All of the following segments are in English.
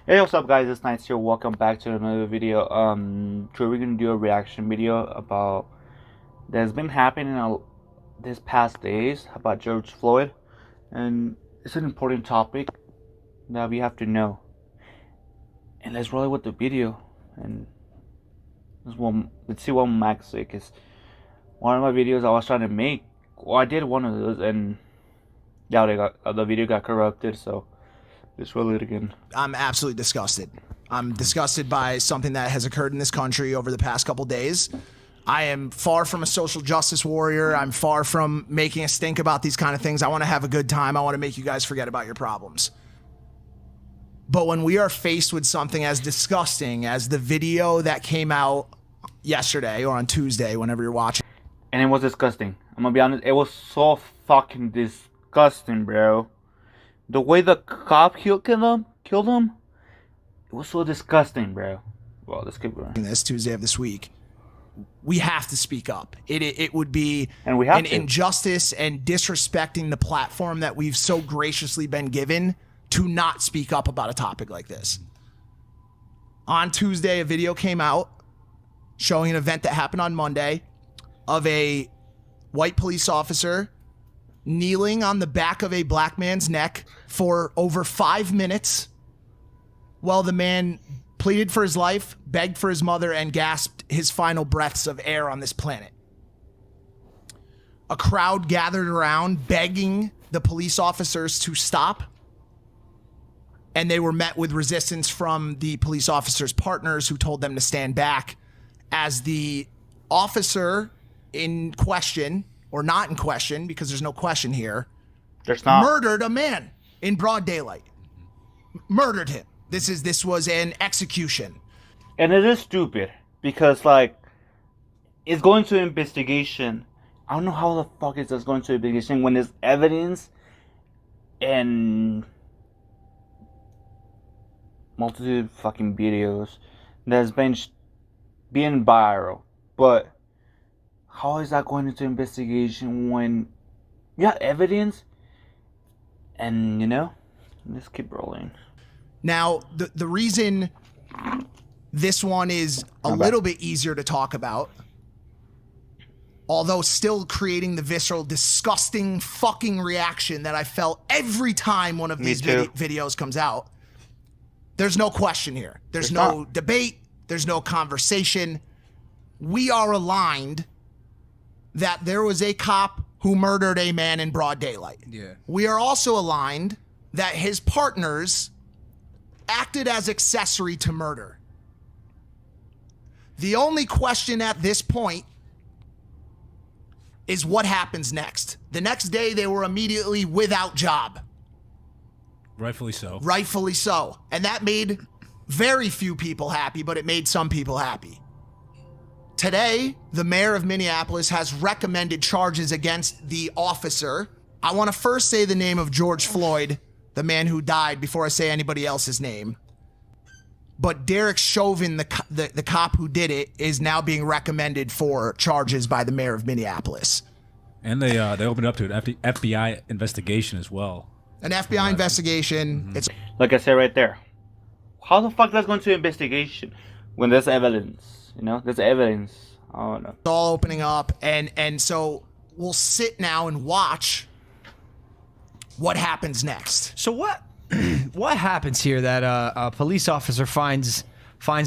Hey, what's up, guys? It's Nice here. Welcome back to another video. Today we're gonna do a reaction video about that's been happening this past days about George Floyd, and it's an important topic that we have to know. And let's roll it with the video, and let's see what Max say. Cause one of my videos I was trying to make, well, I did one of those, and yeah, the video got corrupted, so. Let's roll it again. I'm absolutely disgusted. I'm disgusted by something that has occurred in this country over the past couple days. I am far from a social justice warrior. I'm far from making us think about these kind of things. I want to have a good time. I want to make you guys forget about your problems. But when we are faced with something as disgusting as the video that came out yesterday or on Tuesday, whenever you're watching. And it was disgusting. I'm gonna be honest, it was so fucking disgusting, bro. The way the cop killed him, it was so disgusting, bro. Well, let's keep going. This Tuesday of this week, we have to speak up. It would be an injustice and disrespecting the platform that we've so graciously been given to not speak up about a topic like this. On Tuesday, a video came out showing an event that happened on Monday of a white police officer kneeling on the back of a black man's neck for over 5 minutes while the man pleaded for his life, begged for his mother, and gasped his final breaths of air on this planet. A crowd gathered around begging the police officers to stop, and they were met with resistance from the police officers' partners who told them to stand back as the officer in question, or not in question, because there's no question here, murdered a man in broad daylight. Murdered him. This was an execution. And it is stupid because, like, it's going to investigation. I don't know how the fuck is this going to investigation when there's evidence and multitude fucking videos that's been being viral, but how is that going into investigation when you have evidence? And, you know, let's keep rolling. Now, the reason this one is a little bit easier to talk about, although still creating the visceral, disgusting fucking reaction that I felt every time one of these videos comes out, there's no question here. There's no debate. There's no conversation. We are aligned that there was a cop who murdered a man in broad daylight. Yeah. We are also aligned that his partners acted as accessory to murder. The only question at this point is what happens next. The next day, they were immediately without job. Rightfully so. Rightfully so. And that made very few people happy, but it made some people happy. Today, the mayor of Minneapolis has recommended charges against the officer. I want to first say the name of George Floyd, the man who died, before I say anybody else's name. But Derek Chauvin, the cop who did it, is now being recommended for charges by the mayor of Minneapolis. And they opened up to an FBI investigation as well. An FBI investigation. Mm-hmm. It's like I said right there. How the fuck that's going to investigation when there's evidence? You know, there's evidence. I don't know. It's all opening up, and so we'll sit now and watch what happens next. So what happens here that a police officer finds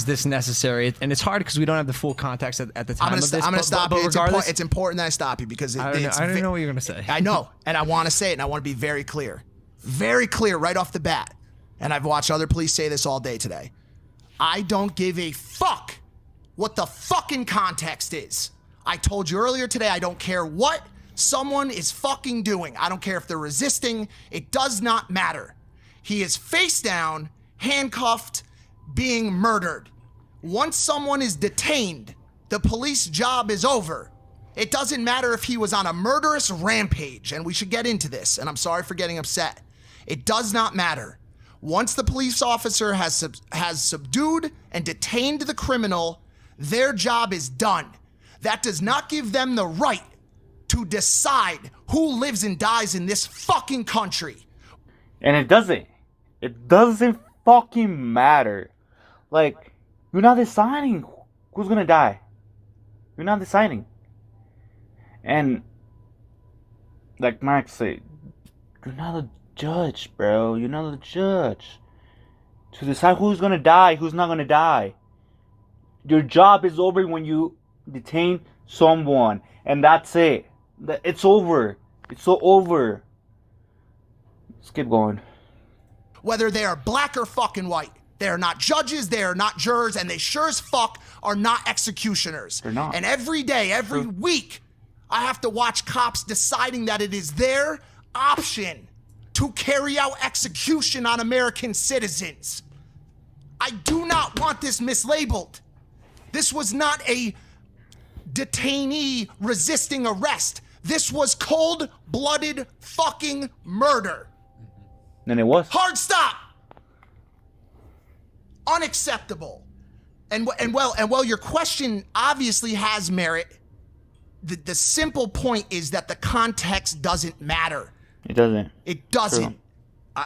this necessary? And it's hard because we don't have the full context at the time of this. I'm going to stop you. Regardless, it's important that I stop you because I don't know what you're going to say. I know, and I want to say it, and I want to be very clear right off the bat. And I've watched other police say this all day today. I don't give a fuck what the fucking context is. I told you earlier today, I don't care what someone is fucking doing. I don't care if they're resisting. It does not matter. He is face down, handcuffed, being murdered. Once someone is detained, the police job is over. It doesn't matter if he was on a murderous rampage, and we should get into this, and I'm sorry for getting upset. It does not matter. Once the police officer has subdued and detained the criminal, their job is done. That does not give them the right to decide who lives and dies in this fucking country. And it doesn't. It doesn't fucking matter. Like, you're not deciding who's gonna die. You're not deciding. And like Max said, you're not a judge, bro. You're not a judge to decide who's gonna die, who's not gonna die. Your job is over when you detain someone, and that's it. It's over. It's so over. Let's keep going. Whether they are black or fucking white. They are not judges, they are not jurors, and they sure as fuck are not executioners. They're not. And every day, every week, I have to watch cops deciding that it is their option to carry out execution on American citizens. I do not want this mislabeled. This was not a detainee resisting arrest. This was cold-blooded fucking murder. And it was. Hard stop. Unacceptable. And while your question obviously has merit, the simple point is that the context doesn't matter. It doesn't. It doesn't. True.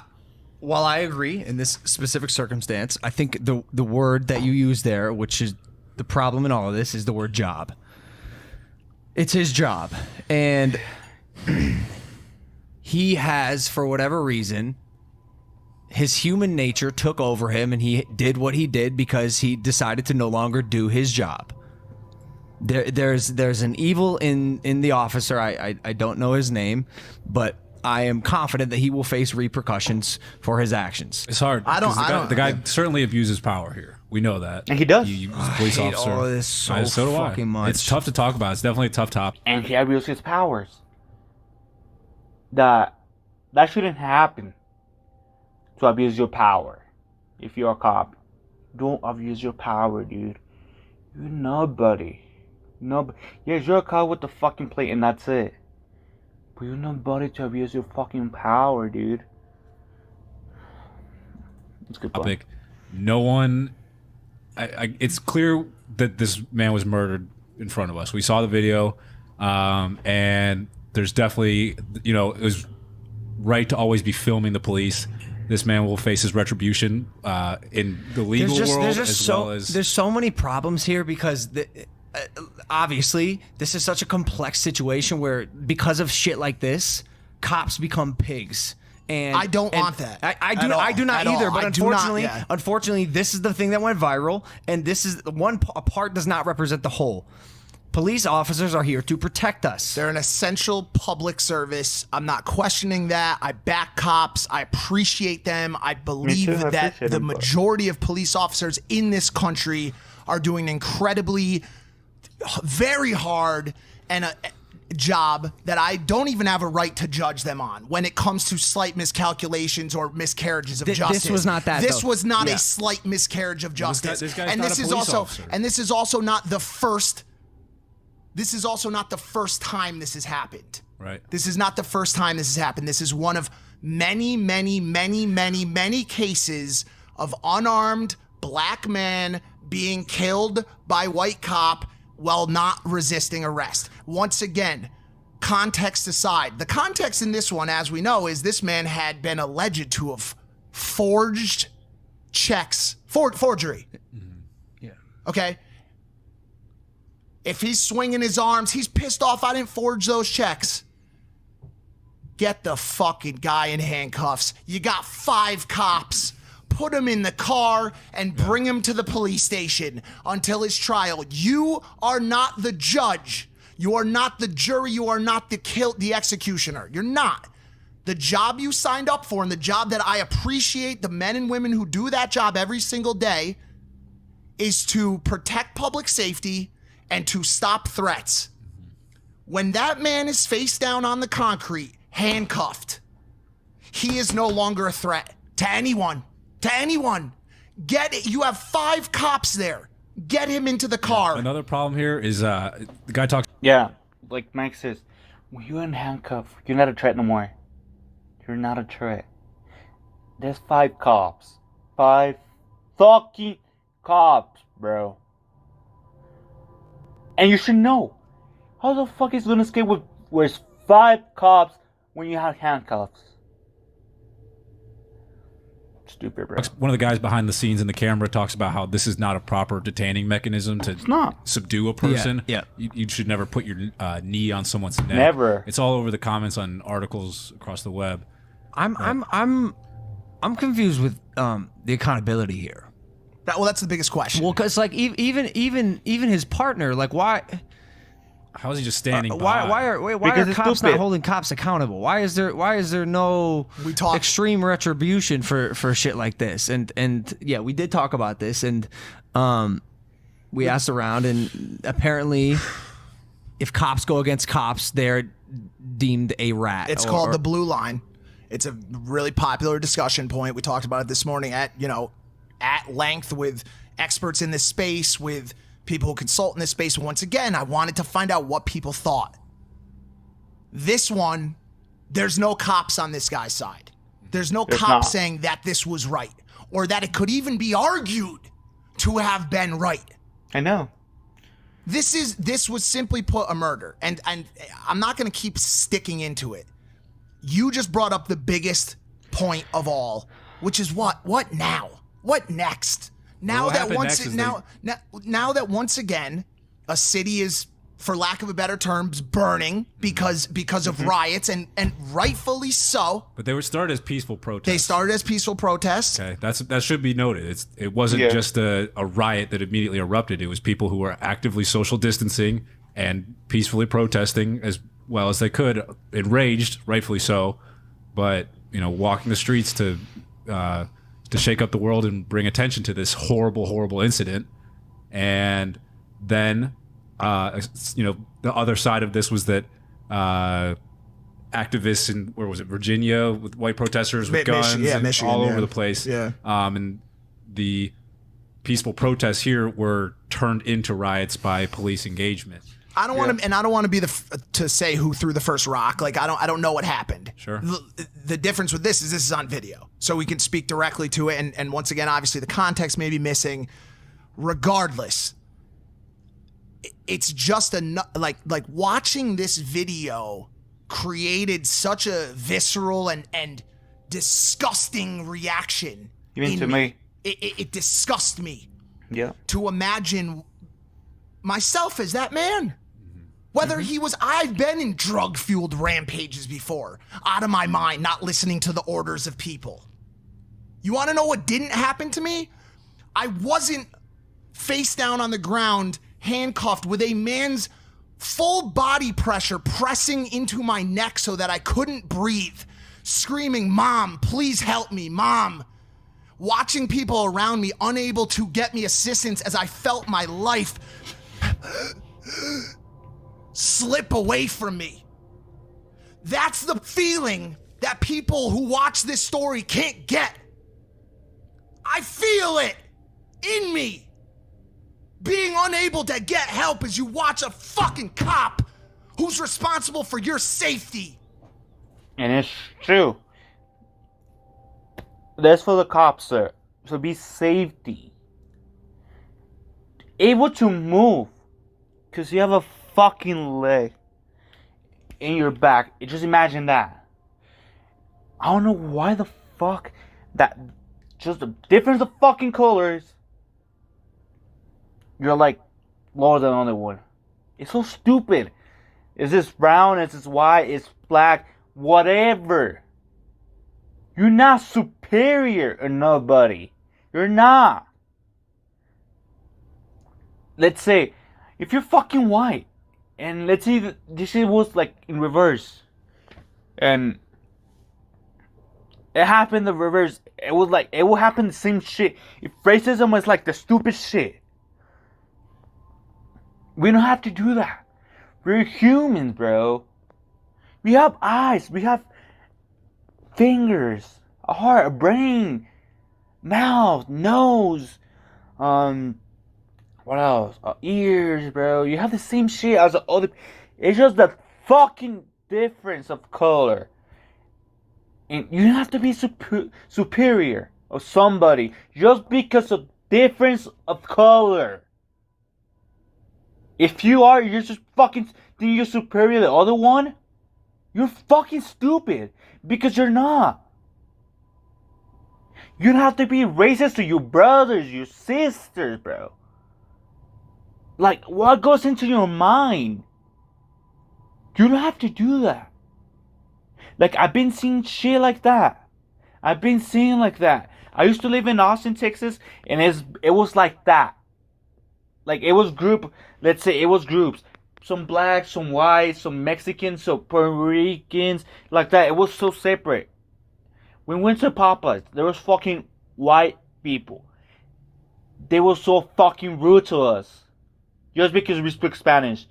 While I agree in this specific circumstance, I think the word that you use there, which is the problem in all of this, is the word job. It's his job. And he has, for whatever reason, his human nature took over him, and he did what he did because he decided to no longer do his job. There's an evil in the officer. I don't know his name, but I am confident that he will face repercussions for his actions. It's hard. I don't- 'cause the guy certainly abuses power here. We know that. And he does. He was a police hate officer. all of this so do I. fucking much. It's tough to talk about. It's definitely a tough topic. And he abused his powers. That shouldn't happen. To abuse your power. If you're a cop, don't abuse your power, dude. You're nobody. Nobody. Yes, you're a cop with the fucking plate, and that's it. But you're nobody to abuse your fucking power, dude. It's a good point. Topic. No one. It's clear that this man was murdered in front of us. We saw the video, and there's definitely, it was right to always be filming the police. This man will face his retribution in the legal world well as... There's so many problems here because obviously this is such a complex situation where because of shit like this, cops become pigs. And I don't want that. I do not either. But unfortunately, this is the thing that went viral, and this is a part does not represent the whole. Police officers are here to protect us. They're an essential public service. I'm not questioning that. I back cops. I appreciate them. I believe that the majority of police officers in this country are doing an incredibly, very hard and a job that I don't even have a right to judge them on when it comes to slight miscalculations or miscarriages of justice. This was not that. This was not a slight miscarriage of justice. This guy's not a police officer. And this is also not the first. This is also not the first time this has happened. Right. This is not the first time this has happened. This is one of many, many, many, many, many cases of unarmed black man being killed by white cop while not resisting arrest. Once again, context aside, the context in this one, as we know, is this man had been alleged to have forged checks, forgery. Yeah. Okay? If he's swinging his arms, he's pissed off I didn't forge those checks. Get the fucking guy in handcuffs. You got 5 cops. Put him in the car and bring him to the police station until his trial. You are not the judge. You are not the jury. You are not the executioner. You're not. The job you signed up for and the job that I appreciate the men and women who do that job every single day is to protect public safety and to stop threats. When that man is face down on the concrete, handcuffed, he is no longer a threat to anyone. To anyone. You have 5 cops there. Get him into the car. Another problem here is the guy talks. Yeah, like Mike says, when you're in handcuffs, you're not a threat no more. You're not a threat. There's 5 cops. 5 fucking cops, bro. And you should know. How the fuck is gonna escape with where's 5 cops when you have handcuffs? stupid, bro. One of the guys behind the scenes in the camera talks about how this is not a proper detaining mechanism to not. subdue a person. Yeah. You should never put your knee on someone's neck. Never. It's all over the comments on articles across the web. I'm confused with the accountability here. That's the biggest question. Well, because like even his partner, like why How is he just standing by? why are Because it's cops stupid. not holding cops accountable? Why is there no extreme retribution for shit like this? And yeah, we did talk about this, and we asked around, and apparently, if cops go against cops, they're deemed a rat. It's called the blue line. It's a really popular discussion point. We talked about it this morning at length with experts in this space, with people who consult in this space. Once again, I wanted to find out what people thought. This one, there's no cops on this guy's side. There's no cops saying that this was right, or that it could even be argued to have been right. I know. This was simply put a murder, and I'm not going to keep sticking into it. You just brought up the biggest point of all, which is what now? What next? Now that once again a city is, for lack of a better terms, burning because of riots, and rightfully so. But they were started as peaceful protests. They started as peaceful protests. Okay, that should be noted. It wasn't just a riot that immediately erupted. It was people who were actively social distancing and peacefully protesting as well as they could, enraged, rightfully so, but walking the streets to shake up the world and bring attention to this horrible incident. And then the other side of this was that activists in, where was it, Virginia, with white protesters with guns Michigan, all over the place. Yeah. And the peaceful protests here were turned into riots by police engagement. I don't want to be to say who threw the first rock. Like, I don't know what happened. Sure. The difference with this is on video, so we can speak directly to it. And once again, obviously the context may be missing. Regardless, it's just like watching this video created such a visceral and disgusting reaction. Even to me. It disgusts me. Yeah. To imagine myself as that man. Whether I've been in drug-fueled rampages before, out of my mind, not listening to the orders of people. You want to know what didn't happen to me? I wasn't face down on the ground, handcuffed with a man's full body pressure pressing into my neck so that I couldn't breathe, screaming, "Mom, please help me, Mom." Watching people around me unable to get me assistance as I felt my life slip away from me. That's the feeling that people who watch this story can't get. I feel it in me. Being unable to get help as you watch a fucking cop who's responsible for your safety. And it's true. That's for the cops, sir. To be safety. Able to move. Because you have a fucking leg in your back. Just imagine that. I don't know why the fuck that, just the difference of fucking colors, you're like lower than the other one. It's so stupid. Is this brown? Is this white? Is black? Whatever. You're not superior to nobody. You're not. Let's say if you're fucking white, and let's say that this shit was like in reverse, and it happened the reverse. It was like, it will happen the same shit. If racism was like the stupid shit, we don't have to do that. We're humans, bro. We have eyes. We have fingers, a heart, a brain, mouth, nose, what else? Ears, bro. You have the same shit as the other. It's just the fucking difference of color. And you don't have to be superior or somebody just because of difference of color. If you are, you're just fucking think you're superior to the other one, you're fucking stupid. Because you're not. You don't have to be racist to your brothers, your sisters, bro. Like, what goes into your mind? You don't have to do that. Like, I've been seeing shit like that. I've been seeing like that. I used to live in Austin, Texas, and it was like that. Like, it was let's say it was groups. Some blacks, some whites, some Mexicans, some Puerto Ricans, like that. It was so separate. We went to Popeyes. There was fucking white people. They were so fucking rude to us. Just because we spoke Spanish.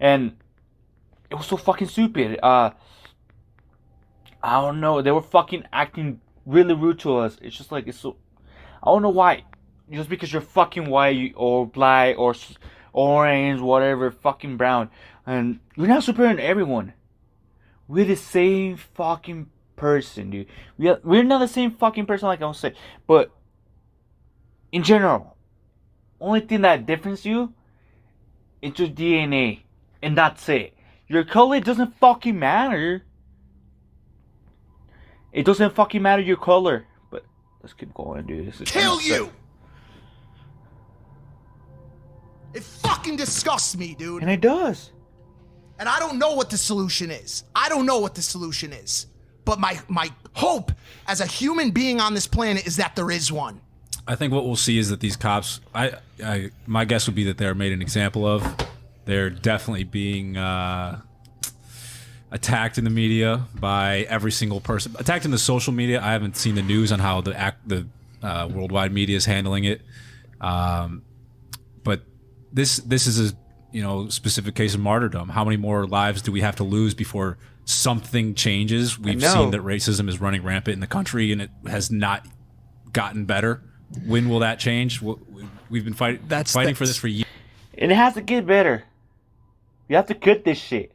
And it was so fucking stupid. I don't know. They were fucking acting really rude to us. It's just like, it's so... I don't know why. Just because you're fucking white or black or orange, whatever, fucking brown. And we're not superior to everyone. We're the same fucking person, dude. We're not the same fucking person, like I was saying. But in general, only thing that differentiates you is your DNA. And that's it. Your color doesn't fucking matter. It doesn't fucking matter your color. But let's keep going, dude. This is Kill you! It fucking disgusts me, dude. And it does. And I don't know what the solution is. But my hope as a human being on this planet is that there is one. I think what we'll see is that these cops, my guess would be that they're made an example of. They're definitely being attacked in the media by every single person. Attacked in the social media. I haven't seen the news on how the worldwide media is handling it. But this is a specific case of martyrdom. How many more lives do we have to lose before something changes? We've seen that racism is running rampant in the country, and it has not gotten better. When will that change? We've been fighting for this for years. And it has to get better. You have to cut this shit.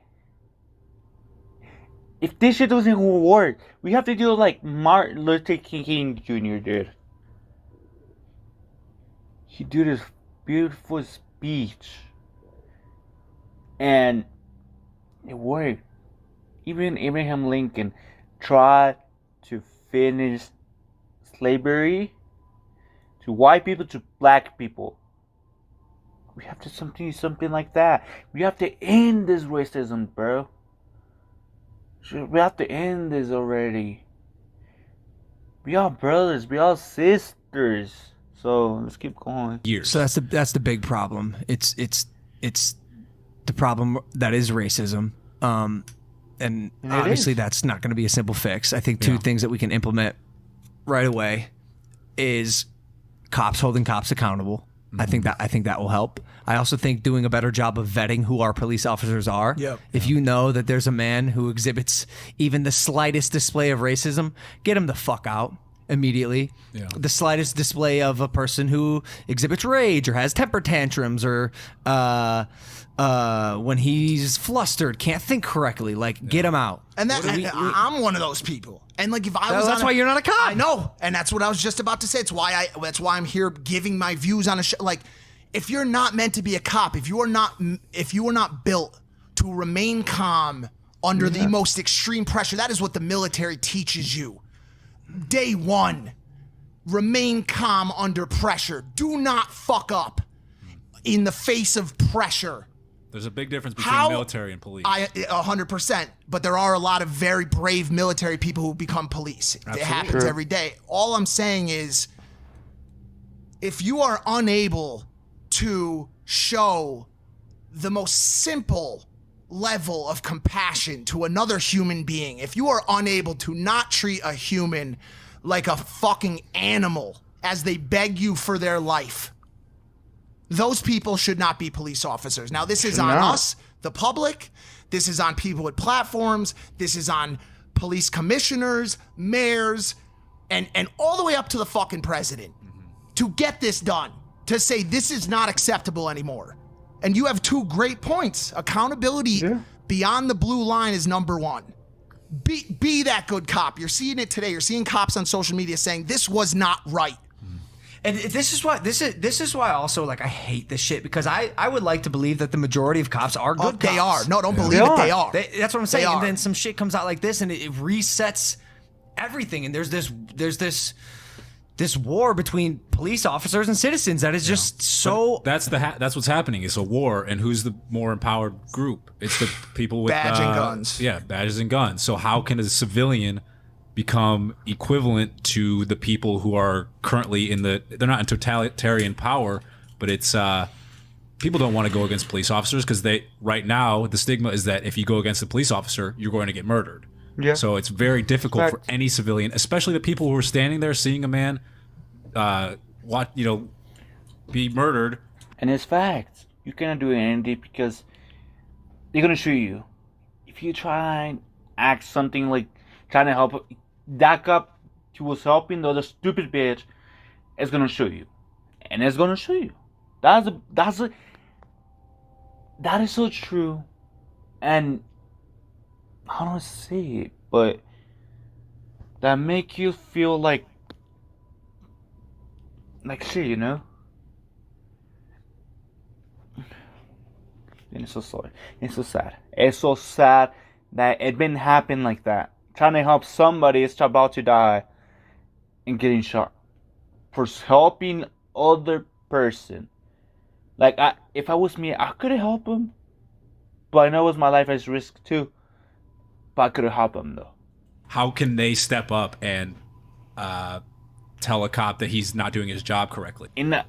If this shit doesn't work, we have to do like Martin Luther King Jr. did. He did this beautiful speech. And it worked. Even Abraham Lincoln tried to finish slavery to white people, to black people. We have to something like that. We have to end this racism, bro. We have to end this already. We are brothers. We are sisters. So let's keep going. So that's the big problem. It's the problem that is racism. And obviously that's not going to be a simple fix. I think two things that we can implement right away is cops holding cops accountable. Mm-hmm. I think that will help. I also think doing a better job of vetting who our police officers are. Yep. If you know that there's a man who exhibits even the slightest display of racism, get him the fuck out immediately. Yeah. The slightest display of a person who exhibits rage or has temper tantrums or when he's flustered, can't think correctly, get him out. And I'm one of those people. And like, if I was, that's why you're not a cop. I know, and that's what I was just about to say. That's why I'm here giving my views on a show. Like, if you're not meant to be a cop, if you are not built to remain calm under the most extreme pressure, that is what the military teaches you. Day one, remain calm under pressure. Do not fuck up in the face of pressure. There's a big difference between military and police. 100%. But there are a lot of very brave military people who become police. Absolutely. It happens every day. All I'm saying is, if you are unable to show the most simple level of compassion to another human being, if you are unable to not treat a human like a fucking animal as they beg you for their life, those people should not be police officers. Now, this is on us, the public. This is on people with platforms. This is on police commissioners, mayors, and all the way up to the fucking president to get this done, to say this is not acceptable anymore. And you have two great points. Accountability beyond the blue line is number one. Be that good cop. You're seeing it today. You're seeing cops on social media saying this was not right. And this is why also, I hate this shit, because I would like to believe that the majority of cops are good cops. They are. No, don't believe it. They are. That's what I'm saying. And then some shit comes out like this, and it resets everything, and there's this war between police officers and citizens that is just so. But that's what's happening. It's a war, and who's the more empowered group? It's the people with badge and guns. Yeah, badges and guns. So how can a civilian become equivalent to the people who are currently they're not in totalitarian power, but it's people don't want to go against police officers because right now the stigma is that if you go against a police officer, you're going to get murdered. Yeah. So it's very difficult for any civilian, especially the people who are standing there seeing a man be murdered. And it's facts. You cannot do anything because they're gonna shoot you. If you try and act something like trying to help that cop who was helping the other stupid bitch, it's gonna shoot you. And it's gonna shoot you. That is so true. And how do I say it? But that make you feel like shit, you know? And it's so sorry. It's so sad. It's so sad that it been happening like that. Trying to help somebody is about to die and getting shot for helping other person. Like if I was me, I could have helped him, but I know it was my life at risk too. But I could have helped him though. How can they step up and tell a cop that he's not doing his job correctly? I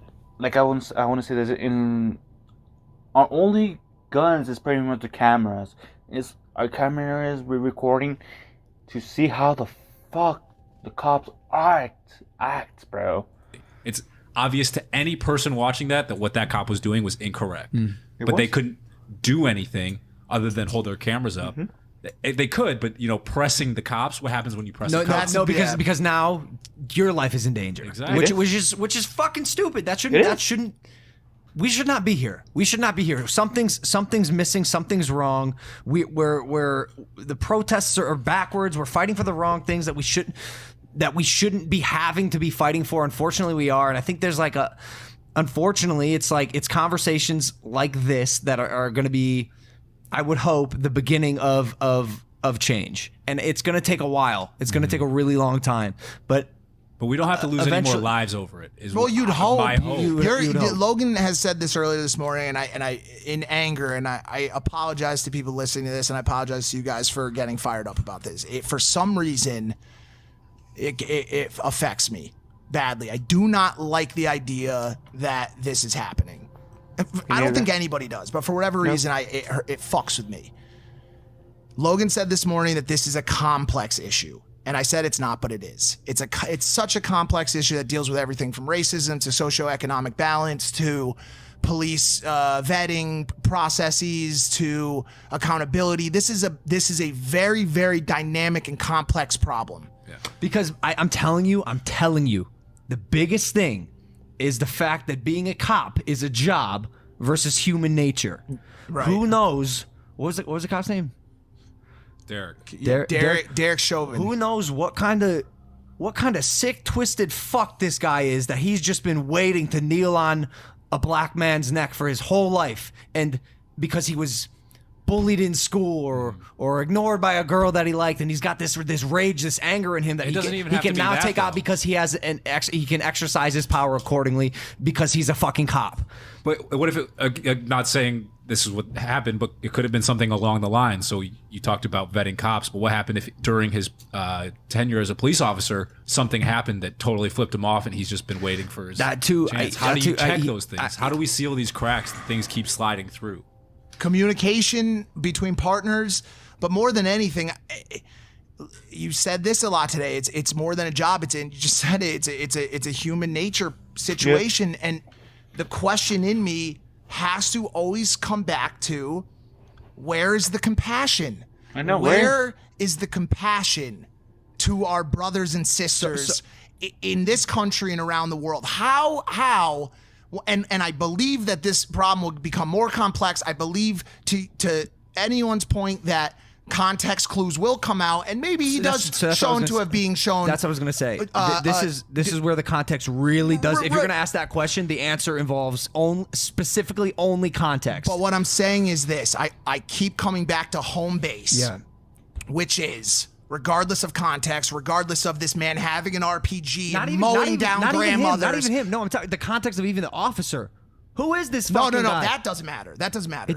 want to say this in our only guns is pretty much the cameras. Our cameras we're recording to see how the fuck the cops act, bro. It's obvious to any person watching that what that cop was doing was incorrect. But they couldn't do anything other than hold their cameras up. They could, but pressing the cops. What happens when you press the cops? Because now your life is in danger. Exactly. Which is fucking stupid. Shouldn't. We should not be here. We should not be here. Something's missing. Something's wrong. We're the protests are backwards. We're fighting for the wrong things that we shouldn't be having to be fighting for. Unfortunately, we are. And I think there's unfortunately, it's conversations like this that are going to be, I would hope, the beginning of change. And it's going to take a while. It's going to take a really long time. But we don't have to lose any more lives over it. You'd hope. My hope. You'd hope. Logan has said this earlier this morning, and I in anger, and I apologize to people listening to this, and I apologize to you guys for getting fired up about this. For some reason, it affects me badly. I do not like the idea that this is happening. I don't think anybody does, but for whatever reason, it fucks with me. Logan said this morning that this is a complex issue. And I said it's not, but it is. It's such a complex issue that deals with everything from racism to socioeconomic balance to police vetting processes to accountability. This is a very, very dynamic and complex problem. Yeah. Because I'm telling you, the biggest thing is the fact that being a cop is a job versus human nature. Right. Who knows? What was the cop's name? Derek Chauvin. Who knows what kind of sick, twisted fuck this guy is that he's just been waiting to kneel on a black man's neck for his whole life, and because he was bullied in school or ignored by a girl that he liked, and he's got this rage, this anger in him that he can now take out because he has he can exercise his power accordingly because he's a fucking cop. But what if it, not saying this is what happened, but it could have been something along the line. So you talked about vetting cops, but what happened if during his tenure as a police officer, something happened that totally flipped him off and he's just been waiting for his chance? How do you check those things? How do we seal these cracks that things keep sliding through? Communication between partners, but more than anything, you said this a lot today. It's more than a job. You just said it. It's a human nature situation, and the question in me has to always come back to, where is the compassion? I know. Where is the compassion to our brothers and sisters in this country and around the world? How? And I believe that this problem will become more complex. I believe to anyone's point that context clues will come out, and maybe he does shown to have being shown. That's what I was going to say. This is where the context really does. If you're going to ask that question, the answer involves specifically only context. But what I'm saying is this: I keep coming back to home base, which is regardless of context, regardless of this man having an RPG and mowing down grandmothers. Not even him. No, I'm talking the context of even the officer. Who is this fucking guy? That doesn't matter. That doesn't matter.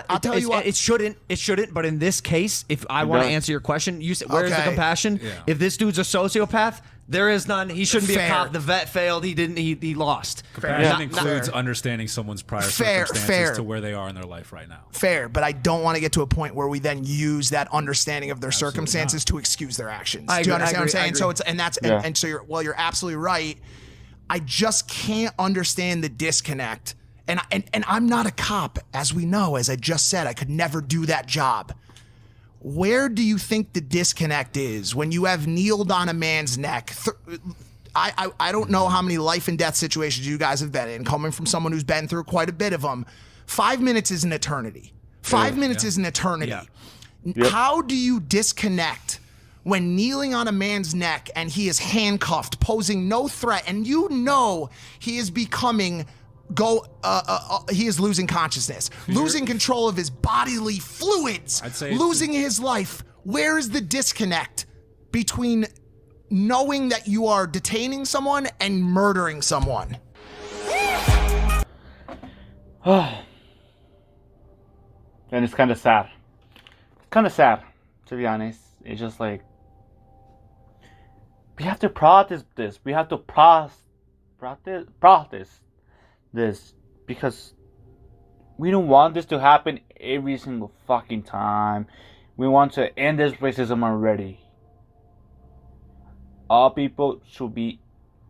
I'll tell you what. It shouldn't. But in this case, if I want to answer your question, you said, where's the compassion? Yeah. If this dude's a sociopath, there is none. He shouldn't be a cop. The vet failed. He didn't. He lost. Compassion includes understanding someone's prior circumstances to where they are in their life right now. Fair, but I don't want to get to a point where we then use that understanding of their circumstances to excuse their actions. Do you understand what I'm saying? So you're absolutely right. I just can't understand the disconnect. And I'm not a cop, as we know, as I just said. I could never do that job. Where do you think the disconnect is when you have kneeled on a man's neck? I don't know how many life and death situations you guys have been in, coming from someone who's been through quite a bit of them. 5 minutes is an eternity. 5 minutes is an eternity. Yeah. Yep. How do you disconnect when kneeling on a man's neck and he is handcuffed, posing no threat, and you know he is becoming he is losing consciousness, losing control of his bodily fluids, losing his life? Where is the disconnect between knowing that you are detaining someone and murdering someone? And it's kind of sad. It's kind of sad, to be honest. It's just like, we have to process this. We have to process this, because we don't want this to happen every single fucking time. We want to end this racism already. All people should be,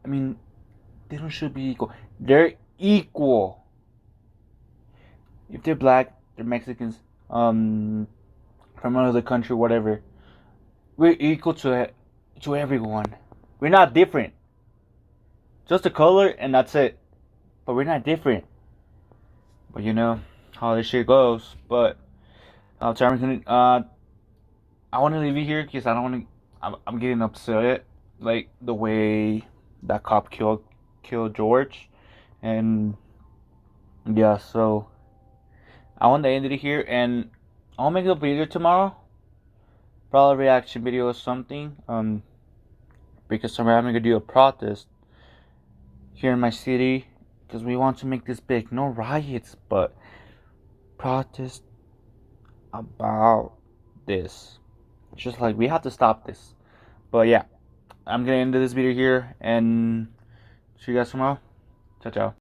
they don't should be equal. They're equal. If they're black, they're Mexicans, from another country, whatever. We're equal to everyone. We're not different. Just the color and that's it. But we're not different. But you know how this shit goes. But I want to leave you here because I don't want to. I'm getting upset, like the way that cop killed George, and yeah. So I want to end it here, and I'll make a video tomorrow. Probably a reaction video or something. Because I'm gonna do a protest here in my city. Because we want to make this big. No riots, but protest about this. It's just like, we have to stop this. But yeah, I'm going to end this video here. And see you guys tomorrow. Ciao, ciao.